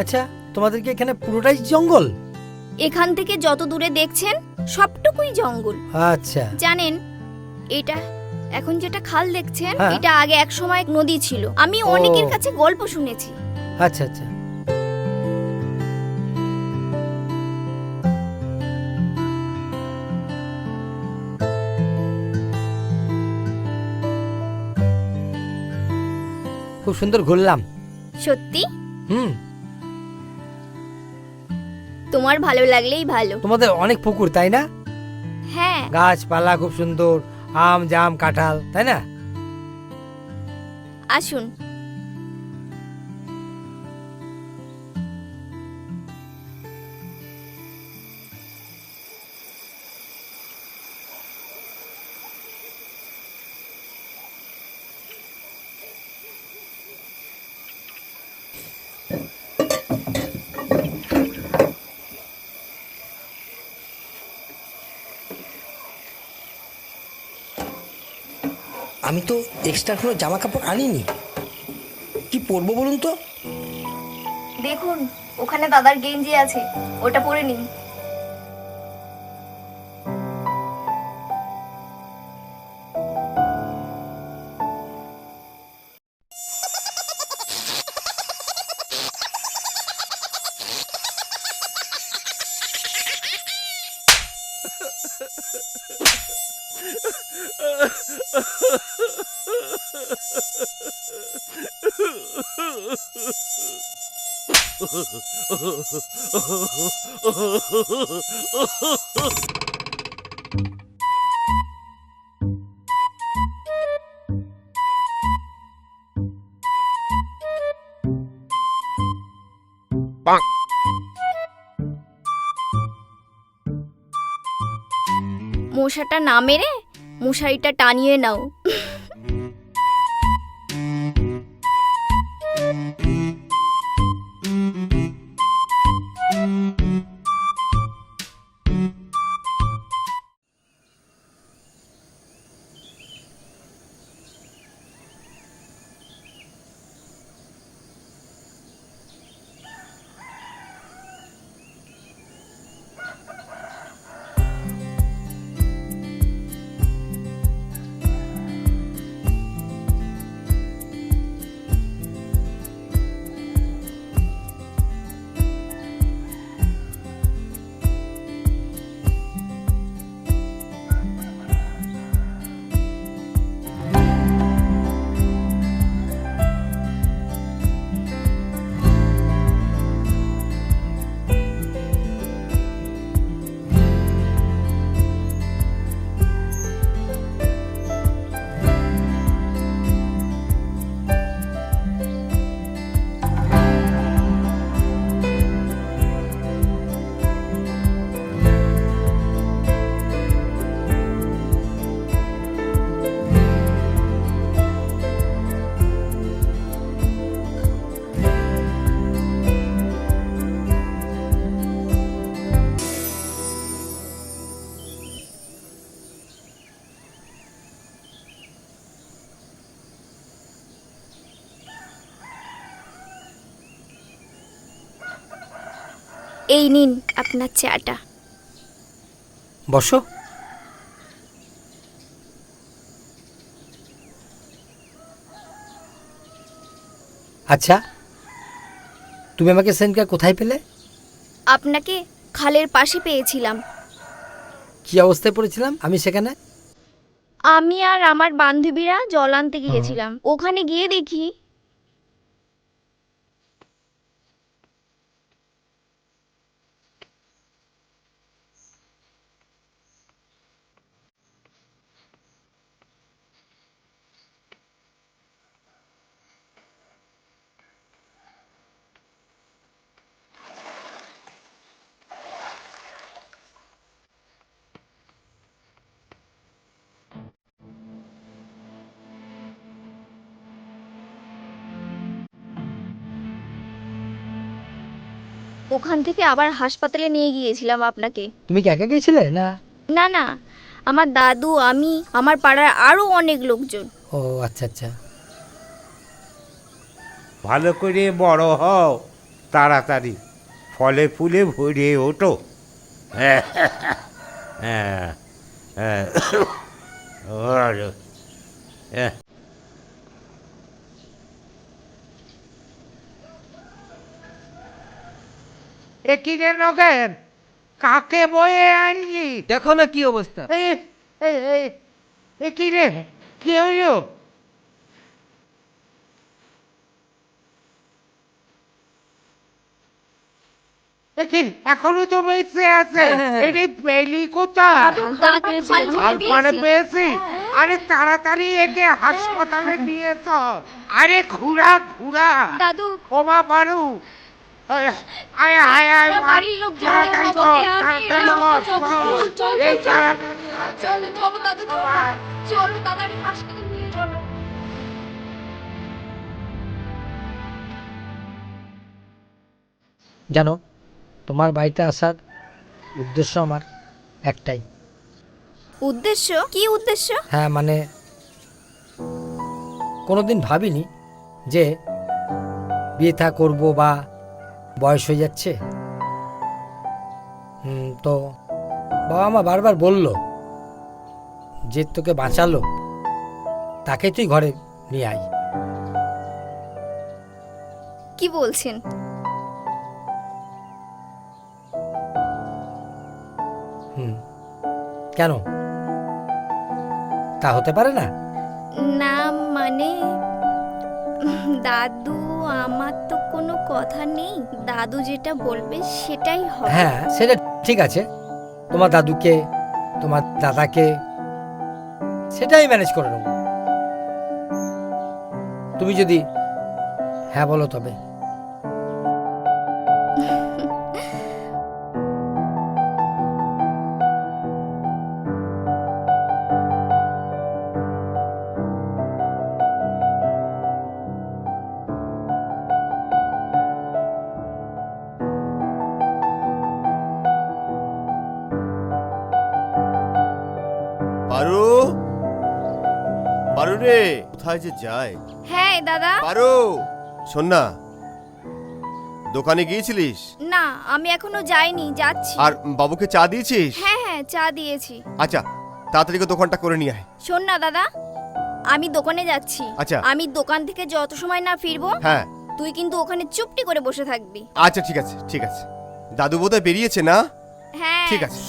আচ্ছা, তোমাদের কি এখানে পুরোটাই জঙ্গল? এখান থেকে যত দূরে দেখছেন সবটুকুই জঙ্গল। আচ্ছা। জানেন, এটা এখন যেটা খাল দেখছেন, হ্যাঁ। এটা আগে এক সময় নদী ছিল। আমি অনেকের কাছে গল্প শুনেছি। আচ্ছা আচ্ছা। খুব সুন্দর ঘুরলাম। সত্যি? হুম। তোমার ভালো লাগলেই ভালো। তোমাদের অনেক পুকুর, তাই না? হ্যাঁ। গাছপালা খুব সুন্দর, আম জাম কাঁঠাল, তাই না? আসুন। আমি তো এক্সট্রা কোনো জামা কাপড় আনিনি, কি পরবো বলুন তো? দেখুন, ওখানে দাদার গেঞ্জি আছে, ওটা পরে নিন। মশাটা না মেরে মশারিটা টানিয়ে নাও। এই নিন আপনার চাটা। বসো। আচ্ছা, তুমি আমাকে সেদিনকার কোথায় পেলে? আপনাকে খালের পাশে পেয়েছিলাম। কি অবস্থায় পড়েছিলাম আমি সেখানে? আমি আর আমার বান্ধবীরা জল আনতে গিয়েছিলাম। ওখানে গিয়ে দেখি ওখান থেকে আবার হাসপাতালে নিয়ে গিয়েছিলাম আপনাকে। তুমি কি একা গিয়েছিলে না? না না, আমার দাদু, আমি, আমার পাড়ার আরো অনেক লোকজন। ও আচ্ছা আচ্ছা। ভালো করে বড় হও, তাড়াতাড়ি ফলে ফুলে ভরে ওঠো। হ্যাঁ হ্যাঁ হ্যাঁ হ্যাঁ। একই রে নগেন, কাকে বয়ে আনলি? দেখো না কি অবস্থা। একই রে, কি হইল? এখনো তো বেঁচে আছে, এটি পেলি কোথায়? মানে পেয়েছি। আরে তাড়াতাড়ি একে হাসপাতালে নিয়ে চল। আরে ঘুরা ঘুরা, দাদু ওমা পারু। আয় আয় আয় আয়, বাড়ির লোক তাড়াতাড়ি কর, তাড়াতাড়ি কর। এই তাড়াতাড়ি। চলো চলো দাদু চলো তাড়াতাড়ি হাসপাতালে নিয়ে চলো। জানো, তোমার বাড়িতে আসার উদ্দেশ্য আমার একটাই। উদ্দেশ্য কি উদ্দেশ্য? হ্যাঁ মানে কোনোদিন ভাবিনি যে বিয়ে থা করবো বা বয়স হয়ে যাচ্ছে। তো বাবা মা বারবার বলল যে তোকে বাঁচালো তাকে তুই ঘরে নিয়ে আয়। কি বলছেন? কেন, তা হতে পারে না? না মানে দাদু, আমার তো কোনো কথা নেই, দাদু যেটা বলবে সেটাই হবে। হ্যাঁ সেটা ঠিক আছে, তোমার দাদুকে তোমার দাদাকে সেটাই ম্যানেজ করে নেব। তুমি যদি হ্যাঁ বলো তবে। পারু, পারু রে, কোথায় যে যায়? হ্যাঁ দাদা। পারু, শোন না, দোকানে গিয়েছিলিস? না আমি এখনো যাইনি, যাচ্ছি। আর বাবুকে চা দিয়েছিস? হ্যাঁ হ্যাঁ চা দিয়েছি। আচ্ছা, তাড়াতাড়ি করে দোকানটা করে নিয়ে আয়। শোন না দাদা, আমি দোকানে যাচ্ছি। আচ্ছা। আমি দোকান থেকে যত সময় না ফিরবো হ্যাঁ তুই কিন্তু ওখানে চুপটি করে বসে থাকবি। আচ্ছা, ঠিক আছে ঠিক আছে। দাদু বোধহয় বেরিয়েছে না? হ্যাঁ ঠিক আছে।